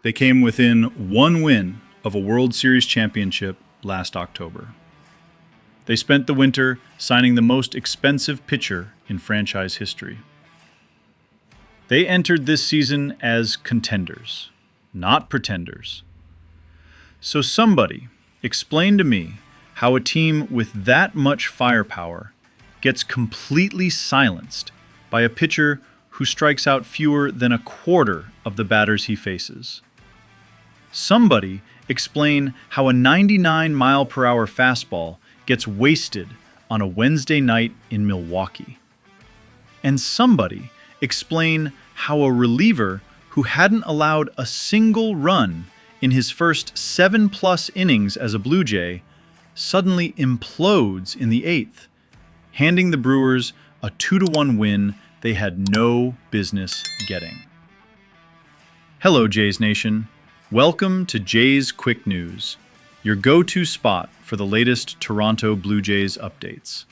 They came within one win of a World Series championship last October. They spent the winter signing the most expensive pitcher in franchise history. They entered this season as contenders, not pretenders. So somebody explain to me how a team with that much firepower gets completely silenced by a pitcher who strikes out fewer than a quarter of the batters he faces. Somebody explain how a 99-mile-per-hour fastball gets wasted on a Wednesday night in Milwaukee. And somebody explain how a reliever who hadn't allowed a single run in his first 7+ innings as a Blue Jay suddenly implodes in the 8th, handing the Brewers a 2-1 win they had no business getting. Hello, Jays Nation. Welcome to Jays Quick News, your go-to spot for the latest Toronto Blue Jays updates.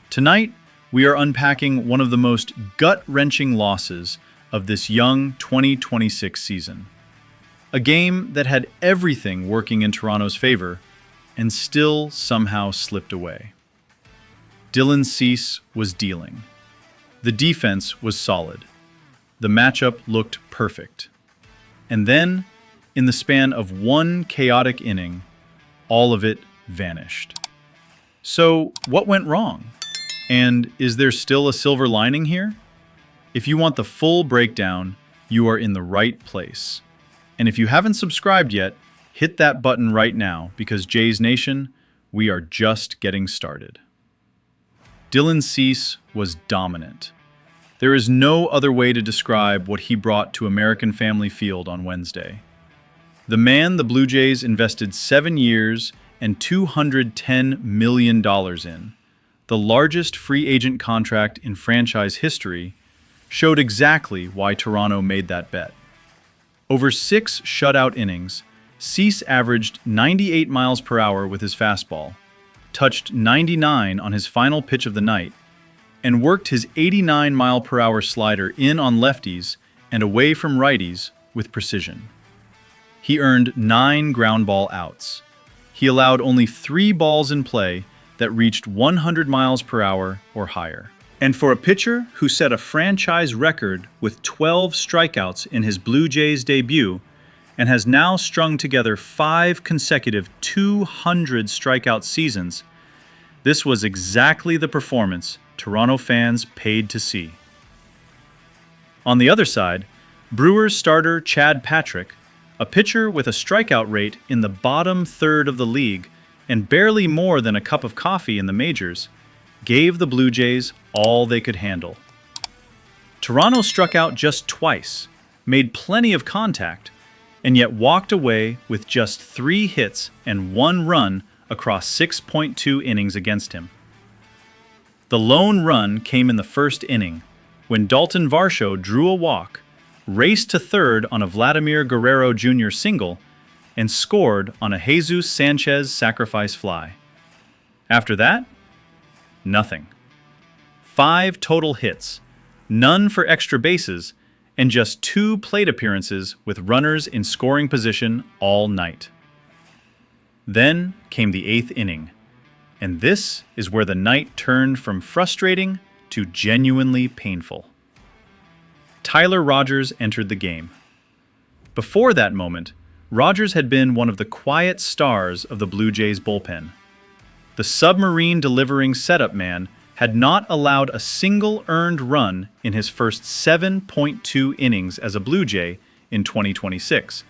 Tonight, we are unpacking one of the most gut-wrenching losses of this young 2026 season. A game that had everything working in Toronto's favor and still somehow slipped away. Dylan Cease was dealing. The defense was solid. The matchup looked perfect. And then, in the span of one chaotic inning, all of it vanished. So, what went wrong? And is there still a silver lining here? If you want the full breakdown, you are in the right place. And if you haven't subscribed yet, hit that button right now because Jays Nation, we are just getting started. Dylan Cease was dominant. There is no other way to describe what he brought to American Family Field on Wednesday. The man the Blue Jays invested 7 years and $210 million in, the largest free agent contract in franchise history, showed exactly why Toronto made that bet. Over 6 shutout innings, Cease averaged 98 miles per hour with his fastball, touched 99 on his final pitch of the night, and worked his 89-mile-per-hour slider in on lefties and away from righties with precision. He earned 9 ground ball outs. He allowed only 3 balls in play that reached 100 miles per hour or higher. And for a pitcher who set a franchise record with 12 strikeouts in his Blue Jays debut and has now strung together 5 consecutive 200 strikeout seasons, this was exactly the performance Toronto fans paid to see. On the other side, Brewers starter Chad Patrick, a pitcher with a strikeout rate in the bottom third of the league and barely more than a cup of coffee in the majors, gave the Blue Jays all they could handle. Toronto struck out just twice, made plenty of contact, and yet walked away with just 3 hits and 1 run across 6.2 innings against him. The lone run came in the first inning, when Dalton Varsho drew a walk, raced to third on a Vladimir Guerrero Jr. single, and scored on a Jesus Sanchez sacrifice fly. After that, nothing. 5 total hits, none for extra bases, and just 2 plate appearances with runners in scoring position all night. Then came the 8th inning, and this is where the night turned from frustrating to genuinely painful. Tyler Rogers entered the game. Before that moment, Rogers had been one of the quiet stars of the Blue Jays bullpen. The submarine-delivering setup man had not allowed a single earned run in his first 7.2 innings as a Blue Jay in 2026,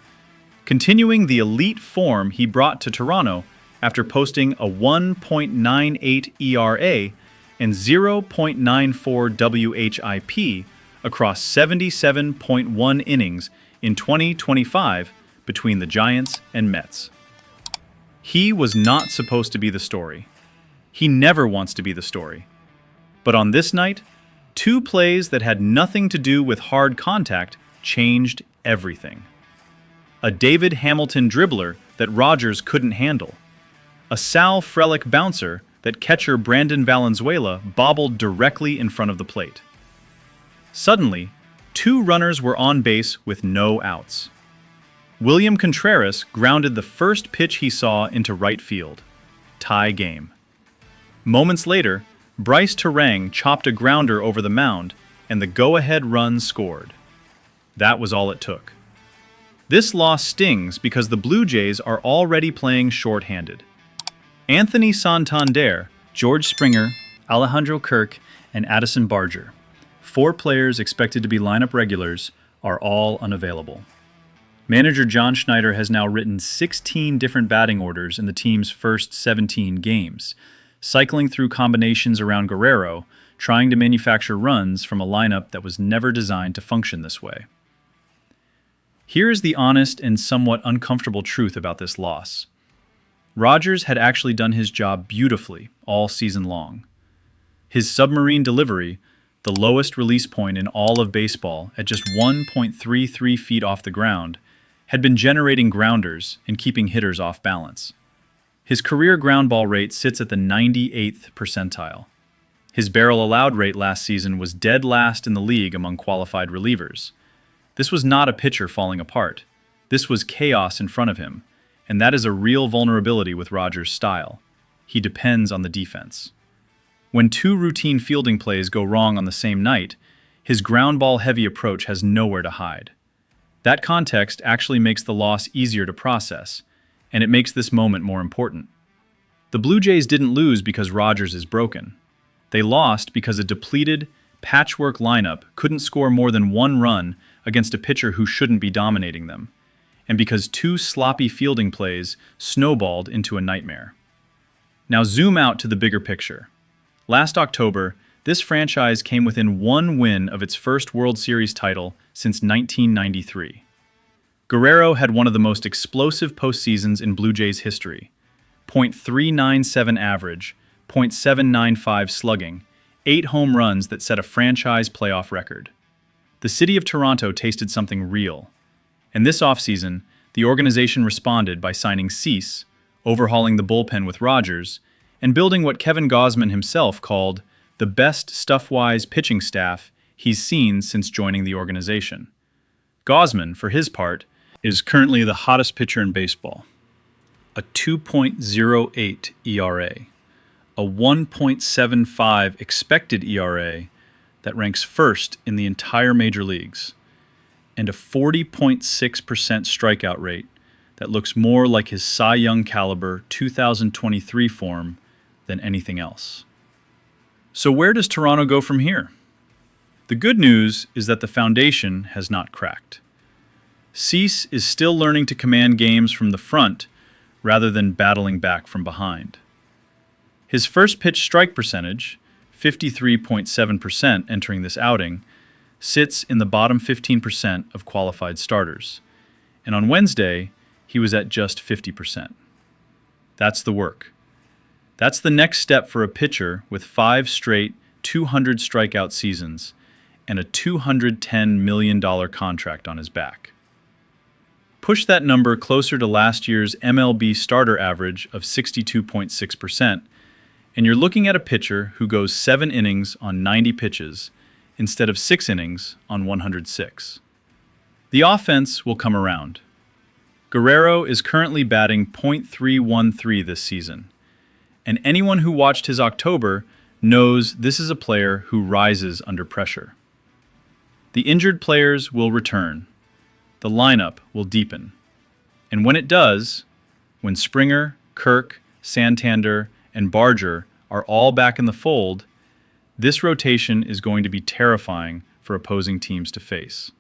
continuing the elite form he brought to Toronto after posting a 1.98 ERA and 0.94 WHIP across 77.1 innings in 2025 between the Giants and Mets. He was not supposed to be the story. He never wants to be the story. But on this night, 2 plays that had nothing to do with hard contact changed everything. A David Hamilton dribbler that Rogers couldn't handle. A Sal Frelick bouncer that catcher Brandon Valenzuela bobbled directly in front of the plate. Suddenly, 2 runners were on base with no outs. William Contreras grounded the first pitch he saw into right field. Tie game. Moments later, Bryce Terang chopped a grounder over the mound, and the go-ahead run scored. That was all it took. This loss stings because the Blue Jays are already playing short-handed. Anthony Santander, George Springer, Alejandro Kirk, and Addison Barger, 4 players expected to be lineup regulars, are all unavailable. Manager John Schneider has now written 16 different batting orders in the team's first 17 games, cycling through combinations around Guerrero, trying to manufacture runs from a lineup that was never designed to function this way. Here is the honest and somewhat uncomfortable truth about this loss. Rogers had actually done his job beautifully all season long. His submarine delivery, the lowest release point in all of baseball at just 1.33 feet off the ground, had been generating grounders and keeping hitters off balance. His career ground ball rate sits at the 98th percentile. His barrel allowed rate last season was dead last in the league among qualified relievers. This was not a pitcher falling apart. This was chaos in front of him, and that is a real vulnerability with Rogers' style. He depends on the defense. When 2 routine fielding plays go wrong on the same night, his ground ball heavy approach has nowhere to hide. That context actually makes the loss easier to process, and it makes this moment more important. The Blue Jays didn't lose because Rogers is broken. They lost because a depleted, patchwork lineup couldn't score more than 1 run against a pitcher who shouldn't be dominating them, and because 2 sloppy fielding plays snowballed into a nightmare. Now zoom out to the bigger picture. Last October, this franchise came within 1 win of its first World Series title since 1993. Guerrero had one of the most explosive postseasons in Blue Jays history. .397 average, .795 slugging, 8 home runs that set a franchise playoff record. The city of Toronto tasted something real. And this offseason, the organization responded by signing Cease, overhauling the bullpen with Rogers, and building what Kevin Gausman himself called the best stuff-wise pitching staff he's seen since joining the organization. Gausman, for his part, is currently the hottest pitcher in baseball. A 2.08 ERA, a 1.75 expected ERA that ranks first in the entire major leagues, and a 40.6% strikeout rate that looks more like his Cy Young caliber 2023 form than anything else. So where does Toronto go from here? The good news is that the foundation has not cracked. Cease is still learning to command games from the front rather than battling back from behind. His first pitch strike percentage, 53.7% entering this outing, sits in the bottom 15% of qualified starters, and on Wednesday, he was at just 50%. That's the work. That's the next step for a pitcher with 5 straight 200 strikeout seasons and a $210 million contract on his back. Push that number closer to last year's MLB starter average of 62.6%, and you're looking at a pitcher who goes 7 innings on 90 pitches instead of 6 innings on 106. The offense will come around. Guerrero is currently batting .313 this season, and anyone who watched his October knows this is a player who rises under pressure. The injured players will return. The lineup will deepen. And when it does, when Springer, Kirk, Santander, and Barger are all back in the fold, this rotation is going to be terrifying for opposing teams to face.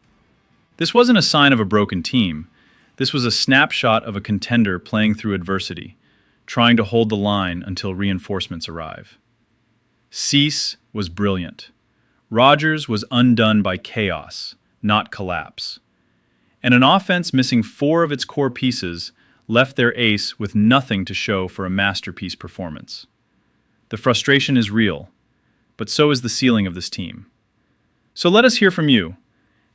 This wasn't a sign of a broken team. This was a snapshot of a contender playing through adversity, trying to hold the line until reinforcements arrive. Cease was brilliant. Rogers was undone by chaos, not collapse. And an offense missing 4 of its core pieces left their ace with nothing to show for a masterpiece performance. The frustration is real, but so is the ceiling of this team. So let us hear from you.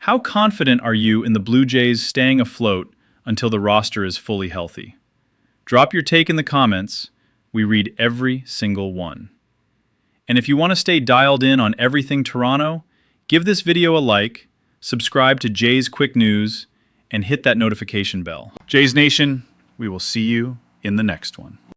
How confident are you in the Blue Jays staying afloat until the roster is fully healthy? Drop your take in the comments. We read every single one. And if you want to stay dialed in on everything Toronto, give this video a like, subscribe to Jay's Quick News, and hit that notification bell. Jays Nation, we will see you in the next one.